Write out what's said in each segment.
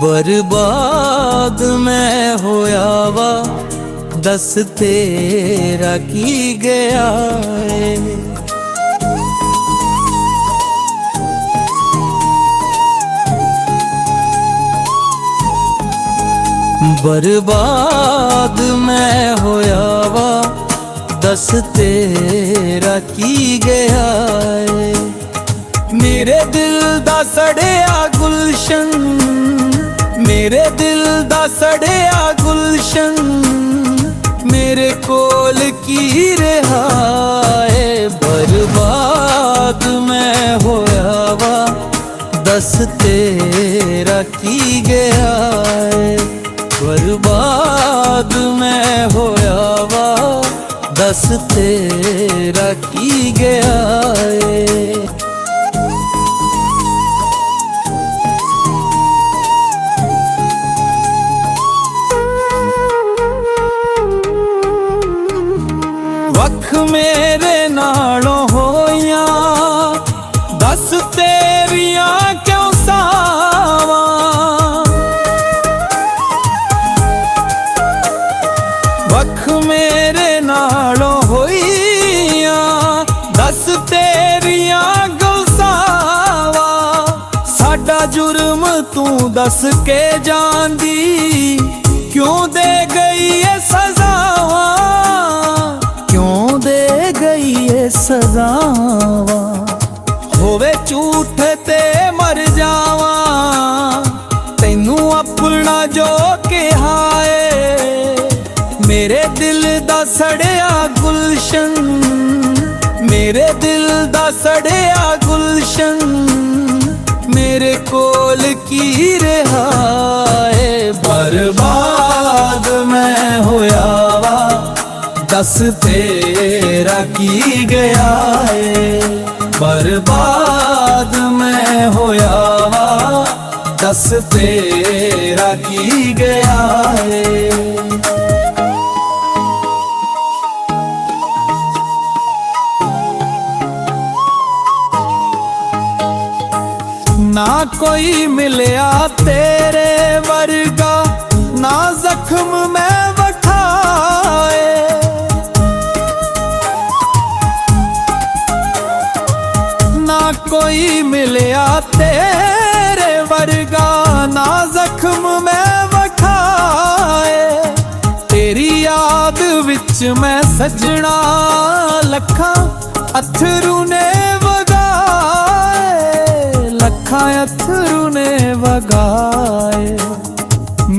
बर्बाद मैं होया वा दस तेरा की गया है। बर्बाद मैं होया वा दस तेरा की गया है। मेरे दिल दा सड़िया गुलशन, मेरे दिल दा सड़िया गुलशन, मेरे कोल की रहा है। बर्बाद मैं होया वा दस तेरा की गया है। बर्बाद मैं होया वा दस तेरा की गया है। वख मेरे नालों होया दस तेरिया क्यों सावा। वख मेरे नालों होया दस तेरिया गलसावा। साडा जुर्म तू दस के जांदी क्यों दे गई है सजावा, क्यों दे गई है सजावा। होवे झूठ ते मर जावा, तैनू अपना जो कहा है। मेरे दिल दा सड़िया गुलशन, मेरे दिल दा सड़िया गुलशन, मेरे कोल की रहा है। बर्बाद मैं होया वा दस तेरा की गया है। बर्बाद मैं होया वा दस तेरा की गया है। ना कोई मिलया तेरे वर्गा, ना जख्म में वठाए। ना कोई मिलया तेरे वर्गा, ना जख्म में वठाए। तेरी याद विच मैं सजना लखा अथरू ने लखा अथरू ने वगाए।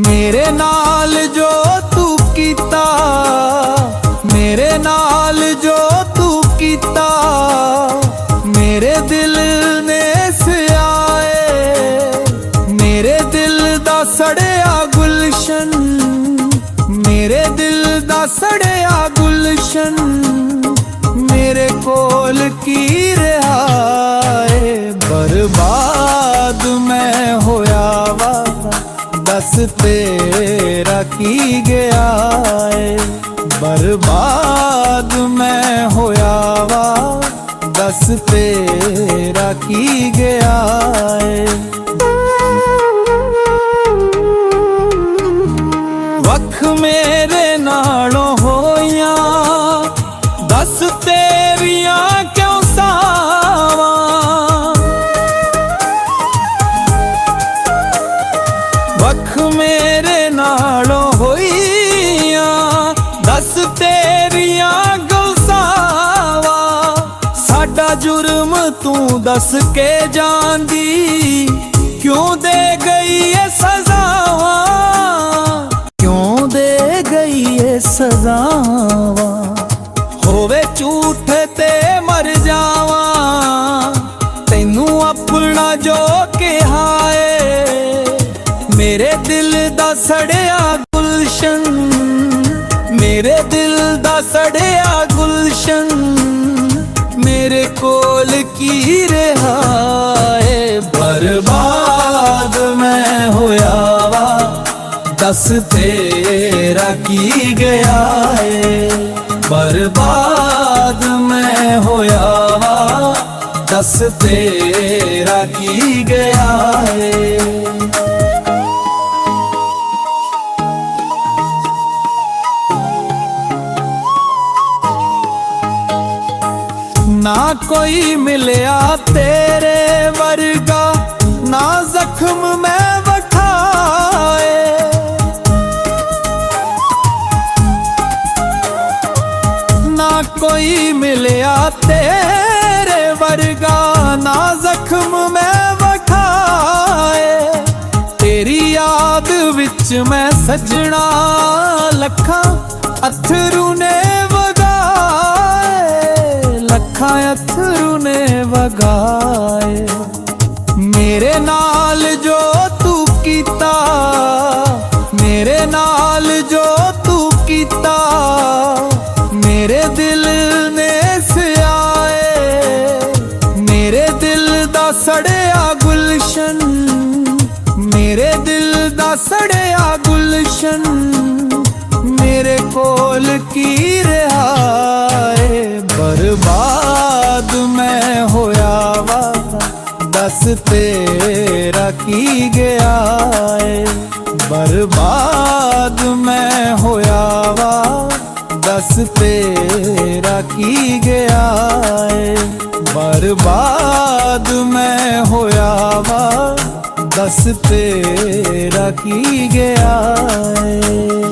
मेरे नाल जो तू कीता, मेरे नाल जो तू कीता, मेरे दिल ने सियाए। मेरे दिल दा सड़िया गुलशन, मेरे दिल दा सड़िया गुलशन, मेरे कोल की रहा है। बर्बाद मैं होया वा दस तेरा की गया है। बर्बाद मैं होया वा दस तेरा की गया है। वख मेरे नालों होया दस तेरिया क्यों सावा। वख मेरे नालों होइया दस तेरिया गलसावा। साडा जुर्म तू दस के जांदी क्यों दे गई है सजावा, क्यों दे गई है सजावा। होवे झूठ ते मर जावा, तैनू अपना जो कहा है। मेरे दिल दा सड़िया गुलशन, मेरे दिल दा सड़िया गुलशन, मेरे कोल की रहा है। बर्बाद मैं होया वा दस तेरा की गया है। बर्बाद मैं होया वा दस तेरा की गया है। ना कोई मिलया तेरे वर्गा, ना जख्म मैं वखाए। ना कोई मिलया तेरे वर्गा, ना जख्म मैं वखाए। तेरी याद विच मैं सजना लखां अथरू ने वगाए, लखां अथरू ने वगाए। मेरे नाल जो तू कीता, मेरे नाल जो तू कीता, मेरे दिल ने सियाए। मेरे दिल दा सड़िया गुलशन, मेरे दिल दा सड़िया गुलशन, मेरे कोल की रहा है। बर्बाद मैं होया वा, दस तेरा की गया है। बर्बाद मैं होया वा, दस तेरा की गया है। बर्बाद मैं होया वा, दस तेरा की गया है।